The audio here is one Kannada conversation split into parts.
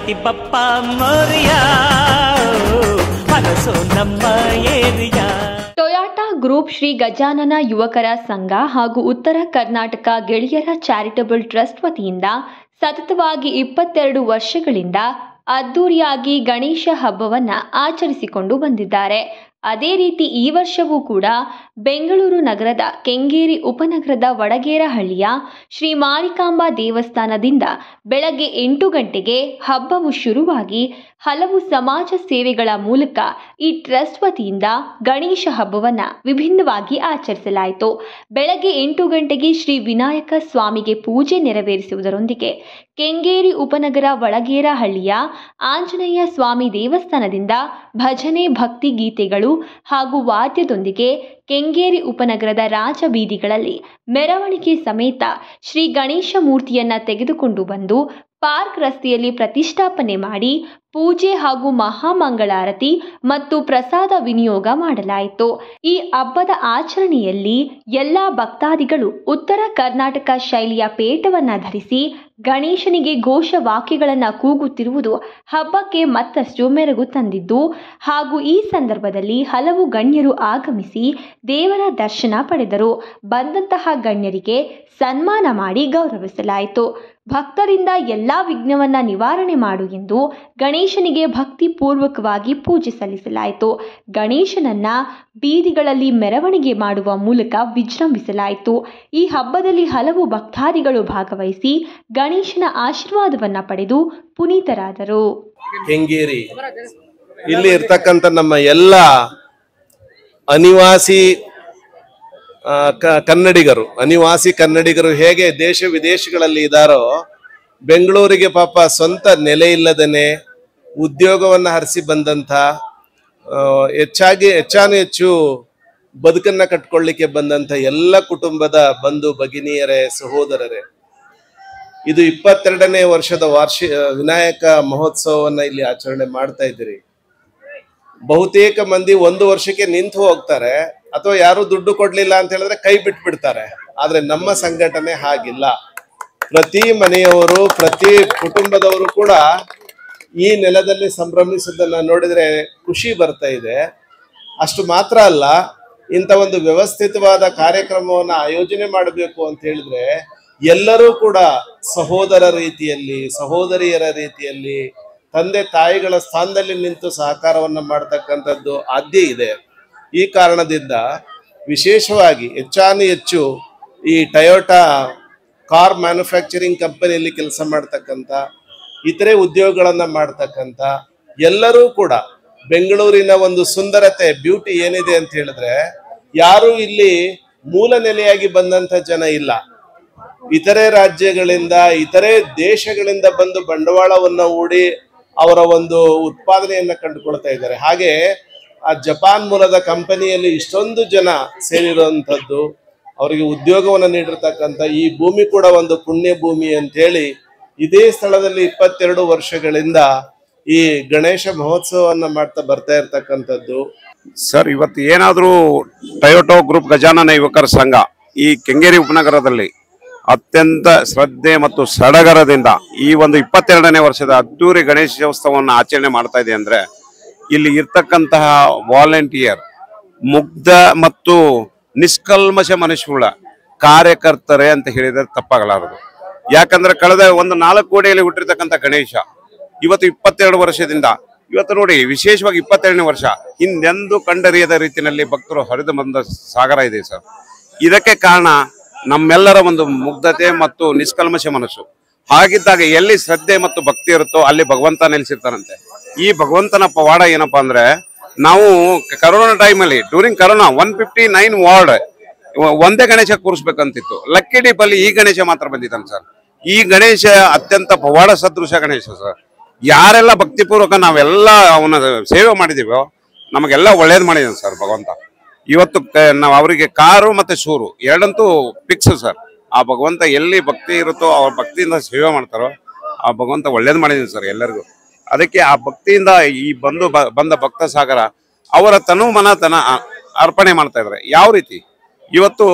ಗಣಪತಿ ಬಪ್ಪ ಮೋರಿಯ ಮನಸ್ಸು ನಮ್ಮ area. Toyota group Shri Gajanana ಯುವಕರ ಸಂಘ ಹಾಗೂ ಉತ್ತರ ಕರ್ನಾಟಕ ಗೆಳೆಯರ ಚಾರಿಟಬಲ್ ಟ್ರಸ್ಟ್ ವತಿಯಿಂದ ಸತತವಾಗಿ 22 ವರ್ಷಗಳಿಂದ ಅದ್ದೂರಿಯಾಗಿ ಗಣೇಶ ಹಬ್ಬವನ್ನು ಆಚರಿಸಿಕೊಂಡು ಬಂದಿದ್ದಾರೆ. ಅದೇ ರೀತಿ ಈ ವರ್ಷವೂ ಕೂಡ ಬೆಂಗಳೂರು ನಗರದ ಕೆಂಗೇರಿ ಉಪನಗರದ ವಡಗೇರಹಳ್ಳಿಯ ಶ್ರೀ ಮಾರಿಕಾಂಬಾ ದೇವಸ್ಥಾನದಿಂದ ಬೆಳಗ್ಗೆ 8 ಗಂಟೆಗೆ ಹಬ್ಬವು ಶುರುವಾಗಿ ಹಲವು ಸಮಾಜ ಸೇವೆಗಳ ಮೂಲಕ ಈ ಟ್ರಸ್ಟ್ ವತಿಯಿಂದ ಗಣೇಶ ಹಬ್ಬವನ್ನು ವಿಭಿನ್ನವಾಗಿ ಆಚರಿಸಲಾಯಿತು. ಬೆಳಗ್ಗೆ 8 ಗಂಟೆಗೆ ಶ್ರೀ ವಿನಾಯಕ ಸ್ವಾಮಿಗೆ ಪೂಜೆ ನೆರವೇರಿಸುವುದರೊಂದಿಗೆ ಕೆಂಗೇರಿ ಉಪನಗರ ವಡಗೇರಹಳ್ಳಿಯ ಆಂಜನೇಯ ಸ್ವಾಮಿ ದೇವಸ್ಥಾನದಿಂದ ಭಜನೆ, ಭಕ್ತಿ ಗೀತೆಗಳು ಹಾಗೂ ವಾದ್ಯದೊಂದಿಗೆ ಕೆಂಗೇರಿ ಉಪನಗರದ ರಾಜಬೀದಿಗಳಲ್ಲಿ ಮೆರವಣಿಗೆ ಸಮೇತ ಶ್ರೀ ಗಣೇಶ ಮೂರ್ತಿಯನ್ನ ತೆಗೆದುಕೊಂಡು ಬಂದು ಪಾರ್ಕ್ ರಸ್ತೆಯಲ್ಲಿ ಪ್ರತಿಷ್ಠಾಪನೆ ಮಾಡಿ ಪೂಜೆ ಹಾಗೂ ಮಹಾಮಂಗಳಾರತಿ ಮತ್ತು ಪ್ರಸಾದ ವಿನಿಯೋಗ ಮಾಡಲಾಯಿತು. ಈ ಹಬ್ಬದ ಆಚರಣೆಯಲ್ಲಿ ಎಲ್ಲ ಭಕ್ತಾದಿಗಳು ಉತ್ತರ ಕರ್ನಾಟಕ ಶೈಲಿಯ ಪೇಟವನ್ನು ಧರಿಸಿ ಗಣೇಶನಿಗೆ ಘೋಷ ವಾಕ್ಯಗಳನ್ನು ಕೂಗುತ್ತಿರುವುದು ಹಬ್ಬಕ್ಕೆ ಮತ್ತಷ್ಟು ಮೆರುಗು ತಂದಿದ್ದು ಹಾಗೂ ಈ ಸಂದರ್ಭದಲ್ಲಿ ಹಲವು ಗಣ್ಯರು ಆಗಮಿಸಿ ದೇವರ ದರ್ಶನ ಪಡೆದರು. ಬಂದಂತಹ ಗಣ್ಯರಿಗೆ ಸನ್ಮಾನ ಮಾಡಿ ಗೌರವಿಸಲಾಯಿತು. ಭಕ್ತರಿಂದ ಎಲ್ಲಾ ವಿಘ್ನವನ್ನ ನಿವಾರಣೆ ಮಾಡು ಎಂದು ಗಣೇಶನಿಗೆ ಭಕ್ತಿ ಪೂರ್ವಕವಾಗಿ ಪೂಜೆ ಸಲ್ಲಿಸಲಾಯಿತು. ಗಣೇಶನನ್ನ ಬೀದಿಗಳಲ್ಲಿ ಮೆರವಣಿಗೆ ಮಾಡುವ ಮೂಲಕ ವಿಜೃಂಭಿಸಲಾಯಿತು. ಈ ಹಬ್ಬದಲ್ಲಿ ಹಲವು ಭಕ್ತಾದಿಗಳು ಭಾಗವಹಿಸಿ ಗಣೇಶನ ಆಶೀರ್ವಾದವನ್ನ ಪಡೆದು ಪುನೀತರಾದರು. ಕೆಂಗೇರಿ ಇಲ್ಲಿ ಇರ್ತಕ್ಕಂಥ ನಮ್ಮ ಎಲ್ಲ ಅನಿವಾಸಿ ಕನ್ನಡಿಗರು ಹೇಗೆ ದೇಶ ವಿದೇಶಗಳಲ್ಲಿ ಇದ್ದಾರೋ, ಬೆಂಗಳೂರಿಗೆ ಪಾಪ ಸ್ವಂತ ನೆಲೆ ಇಲ್ಲದನೆ ಉದ್ಯೋಗವನ್ನ ಹರಿಸಿ ಬಂದಂಥ ಹೆಚ್ಚು ಬದುಕನ್ನ ಕಟ್ಕೊಳ್ಳಿಕ್ಕೆ ಬಂದಂಥ ಎಲ್ಲ ಕುಟುಂಬದ ಬಂಧು ಭಗಿನಿಯರೇ, ಸಹೋದರರೇ, ಇದು 22ನೇ ವರ್ಷದ ವಿನಾಯಕ ಮಹೋತ್ಸವವನ್ನ ಇಲ್ಲಿ ಆಚರಣೆ ಮಾಡ್ತಾ ಇದ್ದೀರಿ. ಬಹುತೇಕ ಮಂದಿ 1 ವರ್ಷಕ್ಕೆ ನಿಂತು ಹೋಗ್ತಾರೆ, ಅಥವಾ ಯಾರು ದುಡ್ಡು ಕೊಡ್ಲಿಲ್ಲ ಅಂತ ಹೇಳಿದ್ರೆ ಕೈ ಬಿಟ್ಬಿಡ್ತಾರೆ. ಆದ್ರೆ ನಮ್ಮ ಸಂಘಟನೆ ಹಾಗಿಲ್ಲ. ಪ್ರತಿ ಮನೆಯವರು, ಪ್ರತಿ ಕುಟುಂಬದವರು ಕೂಡ ಈ ನೆಲದಲ್ಲಿ ಸಂಭ್ರಮಿಸುವುದನ್ನ ನೋಡಿದ್ರೆ ಖುಷಿ ಬರ್ತಾ ಇದೆ. ಅಷ್ಟು ಮಾತ್ರ ಅಲ್ಲ, ಇಂಥ ಒಂದು ವ್ಯವಸ್ಥಿತವಾದ ಕಾರ್ಯಕ್ರಮವನ್ನ ಆಯೋಜನೆ ಮಾಡಬೇಕು ಅಂತ ಹೇಳಿದ್ರೆ ಎಲ್ಲರೂ ಕೂಡ ಸಹೋದರ ರೀತಿಯಲ್ಲಿ, ಸಹೋದರಿಯರ ರೀತಿಯಲ್ಲಿ, ತಂದೆ ತಾಯಿಗಳ ಸ್ಥಾನದಲ್ಲಿ ನಿಂತು ಸಹಕಾರವನ್ನ ಮಾಡ್ತಕ್ಕಂಥದ್ದು ಆದ್ಯ ಇದೆ. ಈ ಕಾರಣದಿಂದ ವಿಶೇಷವಾಗಿ ಹೆಚ್ಚು ಈ ಟೊಯೋಟಾ ಕಾರ್ ಮ್ಯಾನುಫ್ಯಾಕ್ಚರಿಂಗ್ ಕಂಪನಿಯಲ್ಲಿ ಕೆಲಸ ಮಾಡ್ತಕ್ಕಂಥ, ಇತರೆ ಉದ್ಯೋಗಗಳನ್ನ ಮಾಡ್ತಕ್ಕಂಥ ಎಲ್ಲರೂ ಕೂಡ ಬೆಂಗಳೂರಿನ ಒಂದು ಸುಂದರತೆ, ಬ್ಯೂಟಿ ಏನಿದೆ ಅಂತ ಹೇಳಿದ್ರೆ, ಯಾರು ಇಲ್ಲಿ ಮೂಲ ನೆಲೆಯಾಗಿ ಬಂದಂತ ಜನ ಇಲ್ಲ. ಇತರೆ ರಾಜ್ಯಗಳಿಂದ, ಇತರೆ ದೇಶಗಳಿಂದ ಬಂದು ಬಂಡವಾಳವನ್ನ ಹೂಡಿ ಅವರ ಒಂದು ಉತ್ಪಾದನೆಯನ್ನ ಕಂಡುಕೊಳ್ತಾ ಇದ್ದಾರೆ. ಹಾಗೆ ಆ ಜಪಾನ್ ಮೂಲದ ಕಂಪನಿಯಲ್ಲಿ ಇಷ್ಟೊಂದು ಜನ ಸೇರಿರುವಂಥದ್ದು, ಅವರಿಗೆ ಉದ್ಯೋಗವನ್ನು ನೀಡಿರ್ತಕ್ಕಂಥ ಈ ಭೂಮಿ ಕೂಡ ಒಂದು ಪುಣ್ಯ ಭೂಮಿ ಅಂತ ಹೇಳಿ ಇದೇ ಸ್ಥಳದಲ್ಲಿ 22 ವರ್ಷಗಳಿಂದ ಈ ಗಣೇಶ ಮಹೋತ್ಸವವನ್ನ ಮಾಡ್ತಾ ಬರ್ತಾ ಇರ್ತಕ್ಕಂಥದ್ದು. ಸರ್, ಇವತ್ತು ಏನಾದರೂ ಟೊಯೋಟಾ ಗ್ರೂಪ್ ಗಜಾನನ ಯುವಕರ ಸಂಘ ಈ ಕೆಂಗೇರಿ ಉಪನಗರದಲ್ಲಿ ಅತ್ಯಂತ ಶ್ರದ್ಧೆ ಮತ್ತು ಸಡಗರದಿಂದ ಈ ಒಂದು 22ನೇ ವರ್ಷದ ಅದ್ದೂರಿ ಗಣೇಶೋತ್ಸವವನ್ನು ಆಚರಣೆ ಮಾಡ್ತಾ ಇದೆ ಅಂದ್ರೆ, ಇಲ್ಲಿ ಇರ್ತಕ್ಕಂತಹ ವಾಲಂಟಿಯರ್, ಮುಗ್ಧ ಮತ್ತು ನಿಷ್ಕಲ್ಮಶ ಮನುಷ್ಯಗಳ ಕಾರ್ಯಕರ್ತರೇ ಅಂತ ಹೇಳಿದರೆ ತಪ್ಪಾಗಲಾರದು. ಯಾಕಂದ್ರೆ ಕಳೆದ ಒಂದು 4 ಕೋಟಿಯಲ್ಲಿ ಹುಟ್ಟಿರ್ತಕ್ಕಂಥ ಗಣೇಶ ಇವತ್ತು 22 ವರ್ಷದಿಂದ ಇವತ್ತು ನೋಡಿ, ವಿಶೇಷವಾಗಿ 22ನೇ ವರ್ಷ ಹಿಂದೆಂದು ಕಂಡರಿಯದ ರೀತಿಯಲ್ಲಿ ಭಕ್ತರು ಹರಿದು ಬಂದ ಸಾಗರ ಇದೆ ಸರ್. ಇದಕ್ಕೆ ಕಾರಣ ನಮ್ಮೆಲ್ಲರ ಒಂದು ಮುಗ್ಧತೆ ಮತ್ತು ನಿಷ್ಕಲ್ಮಶ ಮನಸ್ಸು. ಹಾಗಿದ್ದಾಗ ಎಲ್ಲಿ ಶ್ರದ್ಧೆ ಮತ್ತು ಭಕ್ತಿ ಇರುತ್ತೋ ಅಲ್ಲಿ ಭಗವಂತ ನೆಲೆಸಿರ್ತಾನಂತೆ. ಈ ಭಗವಂತನ ಪವಾಡ ಏನಪ್ಪಾ ಅಂದ್ರೆ, ನಾವು ಕರೋನಾ ಟೈಮಲ್ಲಿ ಡ್ಯೂರಿಂಗ್ ಕರೋನಾ 159 ವಾರ್ಡ್ ಒಂದೇ ಗಣೇಶ ಕೂರಿಸ್ಬೇಕಂತಿತ್ತು. ಲಕ್ಕಿ ಡೀಪಲ್ಲಿ ಈ ಗಣೇಶ ಮಾತ್ರ ಬಂದಿದ್ದಾನೆ ಸರ್. ಈ ಗಣೇಶ ಅತ್ಯಂತ ಪವಾಡ ಸದೃಶ ಗಣೇಶ ಸರ್. ಯಾರೆಲ್ಲ ಭಕ್ತಿಪೂರ್ವಕ ನಾವೆಲ್ಲ ಅವನ ಸೇವೆ ಮಾಡಿದೀವೋ ನಮಗೆಲ್ಲ ಒಳ್ಳೇದು ಮಾಡಿದ್ದಾನೆ ಸರ್ ಭಗವಂತ. ಇವತ್ತು ನಾವು ಅವರಿಗೆ ಕಾರು ಮತ್ತೆ ಶೂರು ಎರಡಂತೂ ಫಿಕ್ಸ್ ಸರ್. ಆ ಭಗವಂತ ಎಲ್ಲಿ ಭಕ್ತಿ ಇರುತ್ತೋ ಅವ್ರ ಭಕ್ತಿಯಿಂದ ಸೇವೆ ಮಾಡ್ತಾರೋ ಆ ಭಗವಂತ ಒಳ್ಳೇದು ಮಾಡಿದ್ದೀನಿ ಸರ್ ಎಲ್ಲರಿಗೂ. ಅದಕ್ಕೆ ಆ ಭಕ್ತಿಯಿಂದ ಈ ಬಂದ ಭಕ್ತ ಸಾಗರ ಅವರ ತನು ಮನತನ ಅರ್ಪಣೆ ಮಾಡ್ತಾ ಇದ್ದಾರೆ. ಯಾವ ರೀತಿ ಇವತ್ತು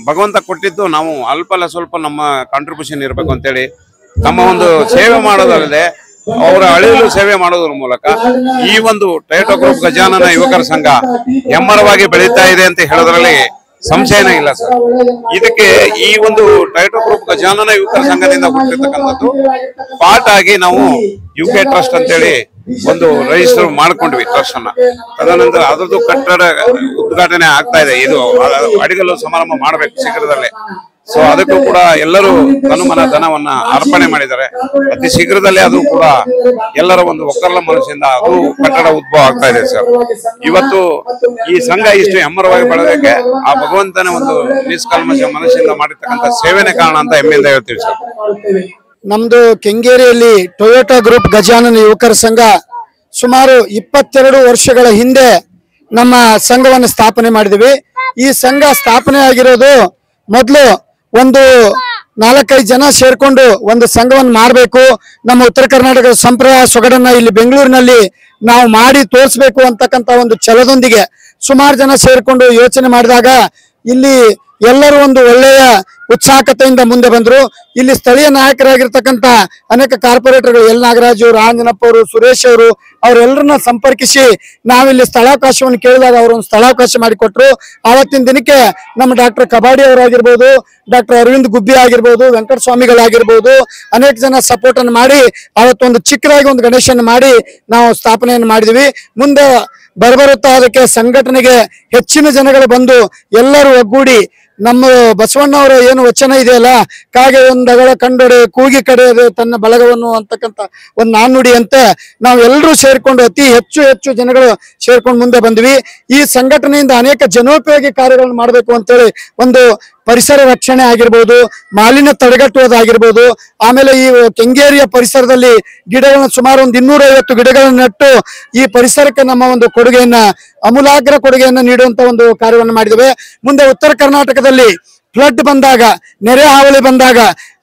ಭಗವಂತ ಕೊಟ್ಟಿದ್ದು ನಾವು ಅಲ್ಪ ಸ್ವಲ್ಪ ನಮ್ಮ ಕಾಂಟ್ರಿಬ್ಯೂಷನ್ ಇರಬೇಕು ಅಂತೇಳಿ ತಮ್ಮ ಒಂದು ಸೇವೆ ಮಾಡೋದಲ್ಲದೆ ಅವರ ಅಳಿಲು ಸೇವೆ ಮಾಡೋದ್ರ ಮೂಲಕ ಈ ಒಂದು ಟೊಯೋಟಾ ಗ್ರೂಪ್ ಗಜಾನನ ಯುವಕರ ಸಂಘ ಹೆಮ್ಮರವಾಗಿ ಬೆಳೀತಾ ಇದೆ ಅಂತ ಹೇಳೋದ್ರಲ್ಲಿ ಸಂಶಯನೇ ಇಲ್ಲ ಸರ್. ಇದಕ್ಕೆ ಈ ಒಂದು ಟೊಯೋಟಾ ಗ್ರೂಪ್ ಗಜಾನನ ಯುವಕರ ಸಂಘದಿಂದ ಹುಟ್ಟಿರ್ತಕ್ಕಂಥದ್ದು ಪಾರ್ಟ್ ಆಗಿ ನಾವು ಯುಕೆ ಟ್ರಸ್ಟ್ ಅಂತೇಳಿ ಒಂದು ರಿಜಿಸ್ಟರ್ ಮಾಡ್ಕೊಂಡ್ವಿ ಟ್ರಸ್ಟ್ ಅನ್ನ. ತದನಂತರ ಅದ್ರದ್ದು ಕಟ್ಟಡ ಉದ್ಘಾಟನೆ ಆಗ್ತಾ ಇದೆ. ಇದು ಅಡಿಗಲ್ಲು ಸಮಾರಂಭ ಮಾಡ್ಬೇಕು ಶೀಘ್ರದಲ್ಲೇ. ಸೊ ಅದಕ್ಕೂ ಕೂಡ ಎಲ್ಲರೂ ತನುಮನ ಧನವನ್ನ ಅರ್ಪಣೆ ಮಾಡಿದ್ದಾರೆ. ಅತಿ ಶೀಘ್ರದಲ್ಲೇ ಅದು ಕೂಡ ಎಲ್ಲರ ಒಂದು ಒಕ್ಕರ್ಲ ಮನಸ್ಸಿಂದ ಅದು ಕಟ್ಟಡ ಉದ್ಭವ ಆಗ್ತಾ ಇದೆ ಸರ್. ಇವತ್ತು ಈ ಸಂಘ ಇಷ್ಟು ಹೆಮ್ಮರವಾಗಿ ಬೆಳೆದಕ್ಕೆ ಆ ಭಗವಂತನ ಒಂದು ನಿಷ್ಕಲ್ಮಶ ಮನಸ್ಸಿಂದ ಮಾಡಿರ್ತಕ್ಕಂಥ ಸೇವೆನೇ ಕಾರಣ ಅಂತ ಹೆಮ್ಮೆಯಿಂದ ಹೇಳ್ತೀವಿ ಸರ್. ನಮ್ದು ಕೆಂಗೇರಿಯಲ್ಲಿ ಟೊಯೋಟಾ ಗ್ರೂಪ್ ಗಜಾನನ ಯುವಕರ ಸಂಘ ಸುಮಾರು 22 ವರ್ಷಗಳ ಹಿಂದೆ ನಮ್ಮ ಸಂಘವನ್ನು ಸ್ಥಾಪನೆ ಮಾಡಿದ್ವಿ. ಈ ಸಂಘ ಸ್ಥಾಪನೆ ಆಗಿರೋದು ಮೊದಲು ಒಂದು 4-5 ಜನ ಸೇರ್ಕೊಂಡು ಒಂದು ಸಂಘವನ್ನು ಮಾಡಬೇಕು, ನಮ್ಮ ಉತ್ತರ ಕರ್ನಾಟಕದ ಸಂಪ್ರದಾಯ ಸೊಗಡನ್ನ ಇಲ್ಲಿ ಬೆಂಗಳೂರಿನಲ್ಲಿ ನಾವು ಮಾಡಿ ತೋರಿಸ್ಬೇಕು ಅಂತಕ್ಕಂಥ ಒಂದು ಛಲದೊಂದಿಗೆ ಸುಮಾರು ಜನ ಸೇರ್ಕೊಂಡು ಯೋಚನೆ ಮಾಡಿದಾಗ ಇಲ್ಲಿ ಎಲ್ಲರೂ ಒಂದು ಒಳ್ಳೆಯ ಉತ್ಸಾಹಕತೆಯಿಂದ ಮುಂದೆ ಬಂದ್ರು. ಇಲ್ಲಿ ಸ್ಥಳೀಯ ನಾಯಕರಾಗಿರ್ತಕ್ಕಂಥ ಅನೇಕ ಕಾರ್ಪೊರೇಟರ್ಗಳು ಎಲ್ ನಾಗರಾಜ್ ಅವರು, ಆಂಜನಪ್ಪ ಅವರು, ಸುರೇಶ್ ಅವರು ಅವರೆಲ್ಲರನ್ನ ಸಂಪರ್ಕಿಸಿ ನಾವಿಲ್ಲಿ ಸ್ಥಳಾವಕಾಶವನ್ನು ಕೇಳಿದಾಗ ಅವರು ಒಂದು ಸ್ಥಳಾವಕಾಶ ಮಾಡಿಕೊಟ್ರು. ಆವತ್ತಿನ ದಿನಕ್ಕೆ ನಮ್ಮ ಡಾಕ್ಟರ್ ಕಬಾಡಿ ಅವರಾಗಿರ್ಬೋದು, ಡಾಕ್ಟರ್ ಅರವಿಂದ್ ಗುಬ್ಬಿ ಆಗಿರ್ಬೋದು, ವೆಂಕಟ ಸ್ವಾಮಿಗಳಾಗಿರ್ಬೋದು ಅನೇಕ ಜನ ಸಪೋರ್ಟ್ ಅನ್ನು ಮಾಡಿ ಅವತ್ತೊಂದು ಚಿಕ್ಕದಾಗಿ ಒಂದು ಗಣೇಶನ ಮಾಡಿ ನಾವು ಸ್ಥಾಪನೆಯನ್ನು ಮಾಡಿದ್ವಿ. ಮುಂದೆ ಬರಬರುತ್ತಾ ಅದಕ್ಕೆ ಸಂಘಟನೆಗೆ ಹೆಚ್ಚಿನ ಜನಗಳು ಬಂದು ಎಲ್ಲರೂ ಒಗ್ಗೂಡಿ ನಮ್ಮ ಬಸವಣ್ಣವರ ಏನು ವಚನ ಇದೆಯಲ್ಲ, ಕಾಗೆ ಒಂದಗಳ ಕಂಡೊಡೆ ಕೂಗಿ ಕಡೆಯದೆ ತನ್ನ ಬಳಗವನ್ನು ಅಂತಕ್ಕಂಥ ಒಂದು ನಾಣ್ಣುಡಿಯಂತೆ ನಾವು ಎಲ್ಲರೂ ಸೇರ್ಕೊಂಡು ಅತಿ ಹೆಚ್ಚು ಜನಗಳು ಸೇರ್ಕೊಂಡು ಮುಂದೆ ಬಂದ್ವಿ. ಈ ಸಂಘಟನೆಯಿಂದ ಅನೇಕ ಜನೋಪಯೋಗಿ ಕಾರ್ಯಗಳನ್ನು ಮಾಡಬೇಕು ಅಂತೇಳಿ ಒಂದು ಪರಿಸರ ರಕ್ಷಣೆ ಆಗಿರ್ಬೋದು, ಮಾಲಿನ್ಯ ತಡೆಗಟ್ಟುವುದಾಗಿರ್ಬೋದು, ಆಮೇಲೆ ಈ ಕೆಂಗೇರಿಯ ಪರಿಸರದಲ್ಲಿ ಗಿಡಗಳನ್ನ ಸುಮಾರು ಒಂದು 250 ಗಿಡಗಳನ್ನು ನೆಟ್ಟು ಈ ಪರಿಸರಕ್ಕೆ ನಮ್ಮ ಒಂದು ಕೊಡುಗೆಯನ್ನ ಅಮೂಲಾಗ್ರ ಕೊಡುಗೆಯನ್ನ ನೀಡುವಂತ ಒಂದು ಕಾರ್ಯವನ್ನು ಮಾಡಿದ್ದೇವೆ. ಮುಂದೆ ಉತ್ತರ ಕರ್ನಾಟಕದಲ್ಲಿ ಫ್ಲಡ್ ಬಂದಾಗ, ನೆರೆ ಹಾವಳಿ ಬಂದಾಗ,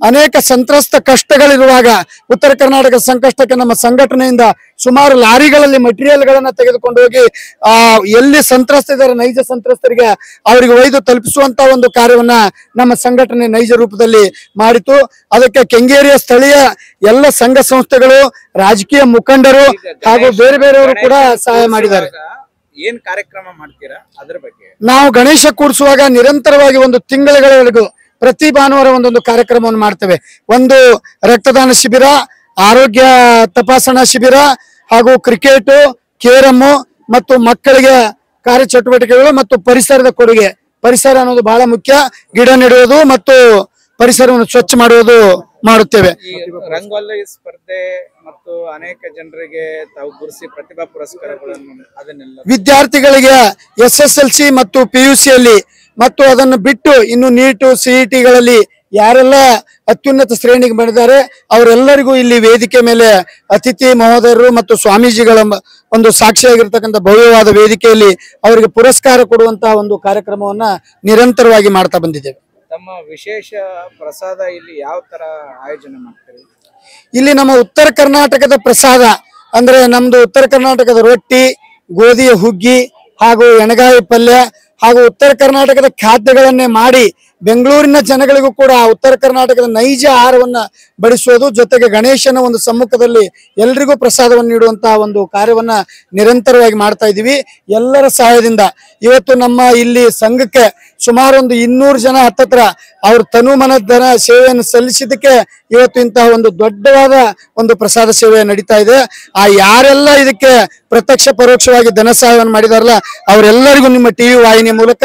ಅನೇಕ ಸಂತ್ರಸ್ತ ಕಷ್ಟಗಳಿರುವಾಗ ಉತ್ತರ ಕರ್ನಾಟಕ ಸಂಕಷ್ಟಕ್ಕೆ ನಮ್ಮ ಸಂಘಟನೆಯಿಂದ ಸುಮಾರು ಲಾರಿಗಳಲ್ಲಿ ಮಟೀರಿಯಲ್ಗಳನ್ನ ತೆಗೆದುಕೊಂಡು ಹೋಗಿ ಎಲ್ಲಿ ಸಂತ್ರಸ್ತಿದ್ದಾರೆ ನೈಜ ಸಂತ್ರಸ್ತರಿಗೆ ಅವರಿಗೆ ಒಯ್ದು ತಲುಪಿಸುವಂತ ಒಂದು ಕಾರ್ಯವನ್ನ ನಮ್ಮ ಸಂಘಟನೆ ನೈಜ ರೂಪದಲ್ಲಿ ಮಾಡಿತು. ಅದಕ್ಕೆ ಕೆಂಗೇರಿಯ ಸ್ಥಳೀಯ ಎಲ್ಲ ಸಂಘ ಸಂಸ್ಥೆಗಳು, ರಾಜಕೀಯ ಮುಖಂಡರು ಹಾಗೂ ಬೇರೆಯವರು ಕೂಡ ಸಹಾಯ ಮಾಡಿದ್ದಾರೆ. ಏನ್ ಕಾರ್ಯಕ್ರಮ ಮಾಡ್ತೀರಾ ಅದ್ರ ಬಗ್ಗೆ? ನಾವು ಗಣೇಶ ಕೂಡಿಸುವಾಗ ನಿರಂತರವಾಗಿ ಒಂದು ತಿಂಗಳುಗಳವರೆಗೂ ಪ್ರತಿ ಭಾನುವಾರ ಒಂದೊಂದು ಕಾರ್ಯಕ್ರಮವನ್ನು ಮಾಡ್ತೇವೆ. ಒಂದು ರಕ್ತದಾನ ಶಿಬಿರ, ಆರೋಗ್ಯ ತಪಾಸಣಾ ಶಿಬಿರ ಹಾಗೂ ಕ್ರಿಕೆಟ್, ಕೇರಮ್ ಮತ್ತು ಮಕ್ಕಳಿಗೆ ಕಾರ್ಯಚಟುವಟಿಕೆಗಳು ಮತ್ತು ಪರಿಸರದ ಕೊಡುಗೆ. ಪರಿಸರ ಅನ್ನೋದು ಬಹಳ ಮುಖ್ಯ. ಗಿಡ ನೆಡುವುದು ಮತ್ತು ಪರಿಸರವನ್ನು ಸ್ವಚ್ಛ ಮಾಡುವುದು ಮಾಡುತ್ತೇವೆ. ರಂಗೋಲಿ ಸ್ಪರ್ಧೆ ಮತ್ತು ಅನೇಕ ಜನರಿಗೆ ತಾವು ಗುರುಸಿ ಪ್ರತಿಭಾ ಪುರಸ್ಕಾರಗಳನ್ನು ಅದನ್ನೆಲ್ಲ ವಿದ್ಯಾರ್ಥಿಗಳಿಗೆ SSLC ಮತ್ತು PUC ಯಲ್ಲಿ ಮತ್ತು ಅದನ್ನು ಬಿಟ್ಟು ಇನ್ನು ನೀಟ್ CET ಗಳಲ್ಲಿ ಯಾರೆಲ್ಲ ಅತ್ಯುನ್ನತ ಶ್ರೇಣಿಗೆ ಬಂದಿದ್ದಾರೆ ಅವರೆಲ್ಲರಿಗೂ ಇಲ್ಲಿ ವೇದಿಕೆ ಮೇಲೆ ಅತಿಥಿ ಮಹೋದಯರು ಮತ್ತು ಸ್ವಾಮೀಜಿಗಳ ಒಂದು ಸಾಕ್ಷಿಯಾಗಿರ್ತಕ್ಕಂಥ ಭವ್ಯವಾದ ವೇದಿಕೆಯಲ್ಲಿ ಅವರಿಗೆ ಪುರಸ್ಕಾರ ಕೊಡುವಂತಹ ಒಂದು ಕಾರ್ಯಕ್ರಮವನ್ನ ನಿರಂತರವಾಗಿ ಮಾಡ್ತಾ ಬಂದಿದ್ದೇವೆ. ತಮ್ಮ ವಿಶೇಷ ಪ್ರಸಾದ ಇಲ್ಲಿ ಯಾವ ತರ ಆಯೋಜನೆ ಮಾಡ್ತಾರೆ? ಇಲ್ಲಿ ನಮ್ಮ ಉತ್ತರ ಕರ್ನಾಟಕದ ಪ್ರಸಾದ ಅಂದ್ರೆ ನಮ್ದು ಉತ್ತರ ಕರ್ನಾಟಕದ ರೊಟ್ಟಿ, ಗೋಧಿಯ ಹುಗ್ಗಿ ಹಾಗೂ ಎಣಗಾಯಿ ಪಲ್ಯ ಹಾಗೂ ಉತ್ತರ ಕರ್ನಾಟಕದ ಖಾದ್ಯಗಳನ್ನೇ ಮಾಡಿ ಬೆಂಗಳೂರಿನ ಜನಗಳಿಗೂ ಕೂಡ ಉತ್ತರ ಕರ್ನಾಟಕದ ನೈಜ ಆಹಾರವನ್ನ ಬಡಿಸೋದು, ಜೊತೆಗೆ ಗಣೇಶನ ಒಂದು ಸಮ್ಮುಖದಲ್ಲಿ ಎಲ್ರಿಗೂ ಪ್ರಸಾದವನ್ನು ನೀಡುವಂತಹ ಒಂದು ಕಾರ್ಯವನ್ನ ನಿರಂತರವಾಗಿ ಮಾಡ್ತಾ ಇದೀವಿ. ಎಲ್ಲರ ಸಹಾಯದಿಂದ ಇವತ್ತು ನಮ್ಮ ಇಲ್ಲಿ ಸಂಘಕ್ಕೆ ಸುಮಾರು ಒಂದು 200 ಜನ ಹತ್ತತ್ರ ಅವ್ರ ತನುಮನ ಧನ ಸೇವೆಯನ್ನು ಸಲ್ಲಿಸಿದ್ದಕ್ಕೆ ಇವತ್ತು ಇಂತಹ ಒಂದು ದೊಡ್ಡವಾದ ಒಂದು ಪ್ರಸಾದ ಸೇವೆ ನಡೀತಾ ಇದೆ. ಆ ಯಾರೆಲ್ಲ ಇದಕ್ಕೆ ಪ್ರತ್ಯಕ್ಷ ಪರೋಕ್ಷವಾಗಿ ಧನ ಸಹಾಯವನ್ನು ಮಾಡಿದಾರಲ್ಲ ಅವರೆಲ್ಲರಿಗೂ ನಿಮ್ಮ TV ವಾಹಿನಿ ಮೂಲಕ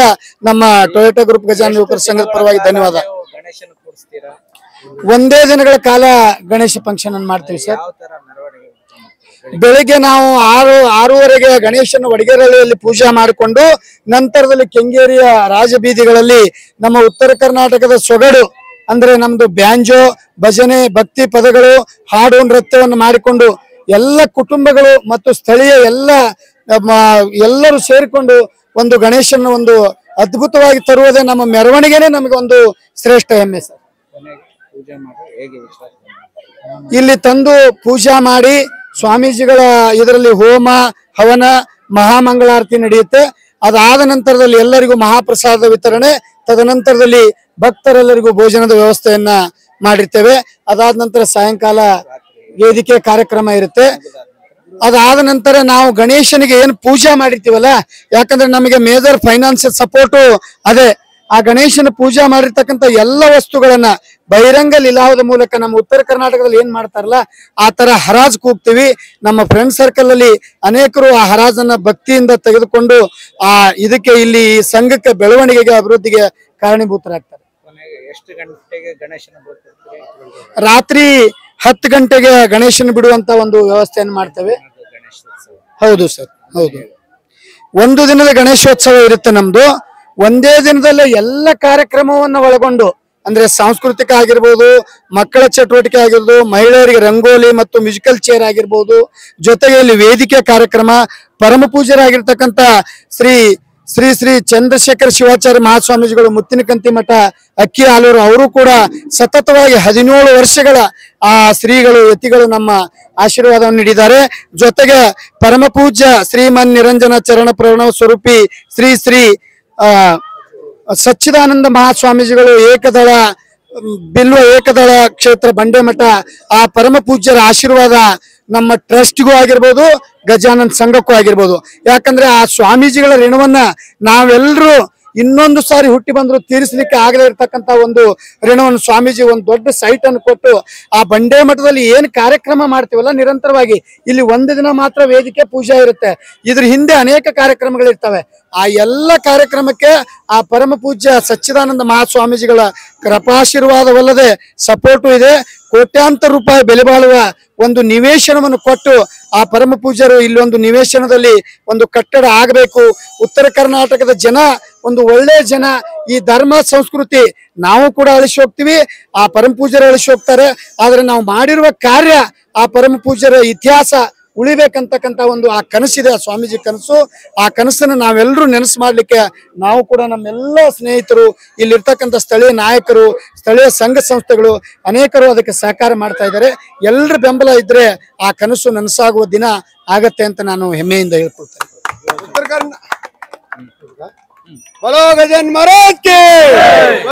ನಮ್ಮ ಟೊಯೋಟಾ ಗ್ರೂಪ್ ಗಜಾನನ ಯುವಕರ ಸಂಘದ ಪರವಾಗಿ ಧನ್ಯವಾದ. ಗಣೇಶನ ಕೂರಿಸ್ತೀರಾ? ಒಂದೇ ದಿನಗಳ ಕಾಲ ಗಣೇಶ ಫಂಕ್ಷನ್ ಅನ್ನು ಮಾಡ್ತೀವಿ ಸರ್. ಯಾವ ತರ ಮೆರವಣಿಗೆ? ಬೆಳಿಗ್ಗೆ ನಾವು 6:30ಗೆ ಗಣೇಶನ ವಡಗೇರಳ್ಳಿಯಲ್ಲಿ ಪೂಜೆ ಮಾಡಿಕೊಂಡು ನಂತರದಲ್ಲಿ ಕೆಂಗೇರಿಯ ರಾಜಬೀದಿಗಳಲ್ಲಿ ನಮ್ಮ ಉತ್ತರ ಕರ್ನಾಟಕದ ಸೊಗಡು ಅಂದ್ರೆ ನಮ್ದು ಬ್ಯಾಂಜೋ, ಭಜನೆ, ಭಕ್ತಿ ಪದಗಳು, ಹಾಡು ನೃತ್ಯವನ್ನು ಮಾಡಿಕೊಂಡು ಎಲ್ಲ ಕುಟುಂಬಗಳು ಮತ್ತು ಸ್ಥಳೀಯ ಎಲ್ಲರೂ ಸೇರಿಕೊಂಡು ಒಂದು ಗಣೇಶನ ಒಂದು ಅದ್ಭುತವಾಗಿ ತರುವುದೇ ನಮ್ಮ ಮೆರವಣಿಗೆನೇ ನಮಗೆ ಒಂದು ಶ್ರೇಷ್ಠ ಹೆಮ್ಮೆ ಸರ್. ಪೂಜೆ ಮಾಡಿ ಹೇಗೆ ವಿಶ್ವಾಸ? ಇಲ್ಲಿ ತಂದು ಪೂಜಾ ಮಾಡಿ ಸ್ವಾಮೀಜಿಗಳ ಇದರಲ್ಲಿ ಹೋಮ ಹವನ ಮಹಾಮಂಗಳಾರತಿ ನಡೆಯುತ್ತೆ. ಅದಾದ ನಂತರದಲ್ಲಿ ಎಲ್ಲರಿಗೂ ಮಹಾಪ್ರಸಾದ ವಿತರಣೆ, ತದನಂತರದಲ್ಲಿ ಭಕ್ತರೆಲ್ಲರಿಗೂ ಭೋಜನದ ವ್ಯವಸ್ಥೆಯನ್ನ ಮಾಡಿರ್ತೇವೆ. ಅದಾದ ನಂತರ ಸಾಯಂಕಾಲ ವೇದಿಕೆ ಕಾರ್ಯಕ್ರಮ ಇರುತ್ತೆ. ಅದಾದ ನಂತರ ನಾವು ಗಣೇಶನಿಗೆ ಏನು ಪೂಜೆ ಮಾಡಿರ್ತೀವಲ್ಲ, ಯಾಕಂದ್ರೆ ನಮಗೆ ಮೇಜರ್ ಫೈನಾನ್ಷಿಯಲ್ ಸಪೋರ್ಟು ಅದೇ. ಆ ಗಣೇಶನ ಪೂಜೆ ಮಾಡಿರ್ತಕ್ಕಂಥ ಎಲ್ಲ ವಸ್ತುಗಳನ್ನ ಬಹಿರಂಗ ಲಿಲಾವದ ಮೂಲಕ ನಮ್ಮ ಉತ್ತರ ಕರ್ನಾಟಕದಲ್ಲಿ ಏನ್ ಮಾಡ್ತಾರಲ್ಲ ಆ ತರ ಹರಾಜ್ ಕೂಗ್ತೀವಿ. ನಮ್ಮ ಫ್ರೆಂಡ್ ಸರ್ಕಲ್ ಅಲ್ಲಿ ಅನೇಕರು ಆ ಹರಾಜನ್ನ ಭಕ್ತಿಯಿಂದ ತೆಗೆದುಕೊಂಡು ಆ ಇದಕ್ಕೆ ಇಲ್ಲಿ ಈ ಸಂಘಕ್ಕೆ ಬೆಳವಣಿಗೆಗೆ ಅಭಿವೃದ್ಧಿಗೆ ಕಾರಣೀಭೂತರಾಗ್ತಾರೆ. ಎಷ್ಟು ಗಂಟೆಗೆ ಗಣೇಶನ ಬಿಡ್ತಿರ್ತೀರಿ? ರಾತ್ರಿ 10 ಗಂಟೆಗೆ ಗಣೇಶನ ಬಿಡುವಂತ ಒಂದು ವ್ಯವಸ್ಥೆಯನ್ನು ಮಾಡ್ತೇವೆ. ಹೌದು ಸರ್, ಹೌದು. ಒಂದು ದಿನದ ಗಣೇಶೋತ್ಸವ ಇರುತ್ತೆ ನಮ್ದು. ಒಂದೇ ದಿನದಲ್ಲೇ ಎಲ್ಲ ಕಾರ್ಯಕ್ರಮವನ್ನ ಒಳಗೊಂಡು, ಅಂದ್ರೆ ಸಾಂಸ್ಕೃತಿಕ ಆಗಿರ್ಬೋದು, ಮಕ್ಕಳ ಚಟುವಟಿಕೆ ಆಗಿರ್ಬೋದು, ಮಹಿಳೆಯರಿಗೆ ರಂಗೋಲಿ ಮತ್ತು ಮ್ಯೂಸಿಕಲ್ ಚೇರ್ ಆಗಿರ್ಬೋದು, ಜೊತೆಗೆ ಇಲ್ಲಿ ವೇದಿಕೆ ಕಾರ್ಯಕ್ರಮ, ಪರಮ ಪೂಜ್ಯರಾಗಿರ್ತಕ್ಕಂಥ ಶ್ರೀ ಶ್ರೀ ಶ್ರೀ ಚಂದ್ರಶೇಖರ ಶಿವಾಚಾರ್ಯ ಮಹಾಸ್ವಾಮೀಜಿಗಳು ಮುತ್ತಿನಕಂತಿ ಮಠ ಅಕ್ಕಿ ಆಲೂರು, ಅವರು ಕೂಡ ಸತತವಾಗಿ 17 ವರ್ಷಗಳ ಆ ಶ್ರೀಗಳು ಯತಿಗಳು ನಮ್ಮ ಆಶೀರ್ವಾದವನ್ನು ನೀಡಿದ್ದಾರೆ. ಜೊತೆಗೆ ಪರಮ ಪೂಜ್ಯ ಶ್ರೀಮನ್ ನಿರಂಜನ ಚರಣ ಪ್ರಣವ ಸ್ವರೂಪಿ ಶ್ರೀ ಶ್ರೀ ಸಚ್ಚಿದಾನಂದ ಮಹಾಸ್ವಾಮೀಜಿಗಳು ಏಕದಳ ಬಿಲ್ವ ಏಕದಳ ಕ್ಷೇತ್ರ ಬಂಡೆಮಠ, ಆ ಪರಮ ಪೂಜ್ಯರ ಆಶೀರ್ವಾದ ನಮ್ಮ ಟ್ರಸ್ಟ್ಗೂ ಆಗಿರ್ಬೋದು, ಗಜಾನನ್ ಸಂಘಕ್ಕೂ ಆಗಿರ್ಬೋದು. ಯಾಕಂದ್ರೆ ಆ ಸ್ವಾಮೀಜಿಗಳ ಋಣವನ್ನ ನಾವೆಲ್ಲರೂ ಇನ್ನೊಂದು ಸಾರಿ ಹುಟ್ಟಿ ಬಂದ್ರು ತೀರಿಸಲಿಕ್ಕೆ ಆಗದೇ ಇರ್ತಕ್ಕಂಥ ಒಂದು ಋಣವನ್ನು ಸ್ವಾಮೀಜಿ ಒಂದು ದೊಡ್ಡ ಸೈಟ್ ಅನ್ನು ಕೊಟ್ಟು ಆ ಬಂಡೆ ಮಠದಲ್ಲಿ ಏನ್ ಕಾರ್ಯಕ್ರಮ ಮಾಡ್ತೀವಲ್ಲ ನಿರಂತರವಾಗಿ, ಇಲ್ಲಿ ಒಂದು ದಿನ ಮಾತ್ರ ವೇದಿಕೆ ಪೂಜೆ ಇರುತ್ತೆ, ಇದ್ರ ಹಿಂದೆ ಅನೇಕ ಕಾರ್ಯಕ್ರಮಗಳಿರ್ತವೆ. ಆ ಎಲ್ಲ ಕಾರ್ಯಕ್ರಮಕ್ಕೆ ಆ ಪರಮ ಪೂಜ್ಯ ಸಚ್ಚಿದಾನಂದ ಮಹಾಸ್ವಾಮೀಜಿಗಳ ಕೃಪಾಶೀರ್ವಾದವಲ್ಲದೆ ಸಪೋರ್ಟು ಇದೆ. ಕೋಟ್ಯಾಂತರ ರೂಪಾಯಿ ಬೆಲೆ ಬಾಳುವ ಒಂದು ನಿವೇಶನವನ್ನು ಕೊಟ್ಟು ಆ ಪರಮ ಪೂಜ್ಯರು ಇಲ್ಲಿ ಒಂದು ನಿವೇಶನದಲ್ಲಿ ಒಂದು ಕಟ್ಟಡ ಆಗಬೇಕು. ಉತ್ತರ ಕರ್ನಾಟಕದ ಜನ ಒಂದು ಒಳ್ಳೆ ಜನ, ಈ ಧರ್ಮ ಸಂಸ್ಕೃತಿ ನಾವು ಕೂಡ ಅಳಿಸಿ ಹೋಗ್ತೀವಿ, ಆ ಪರಮ ಪೂಜ್ಯರು ಅಳಿಸಿ ಹೋಗ್ತಾರೆ. ಆದ್ರೆ ನಾವು ಮಾಡಿರುವ ಕಾರ್ಯ ಆ ಪರಮ ಪೂಜ್ಯರ ಇತಿಹಾಸ ಉಳಿಬೇಕಂತಕ್ಕಂಥ ಒಂದು ಆ ಕನಸಿದೆ, ಆ ಸ್ವಾಮೀಜಿ ಕನಸು. ಆ ಕನಸನ್ನು ನಾವೆಲ್ಲರೂ ನೆನಸು ಮಾಡ್ಲಿಕ್ಕೆ ನಾವು ಕೂಡ ನಮ್ಮೆಲ್ಲ ಸ್ನೇಹಿತರು, ಇಲ್ಲಿರ್ತಕ್ಕಂಥ ಸ್ಥಳೀಯ ನಾಯಕರು, ಸ್ಥಳೀಯ ಸಂಘ ಸಂಸ್ಥೆಗಳು ಅನೇಕರು ಅದಕ್ಕೆ ಸಹಕಾರ ಮಾಡ್ತಾ ಇದ್ದಾರೆ. ಎಲ್ಲರ ಬೆಂಬಲ ಇದ್ರೆ ಆ ಕನಸು ನನಸಾಗುವ ದಿನ ಆಗತ್ತೆ ಅಂತ ನಾನು ಹೆಮ್ಮೆಯಿಂದ ಹೇಳ್ಕೊಳ್ತೇನೆ. बोलो गजानन महाराज के।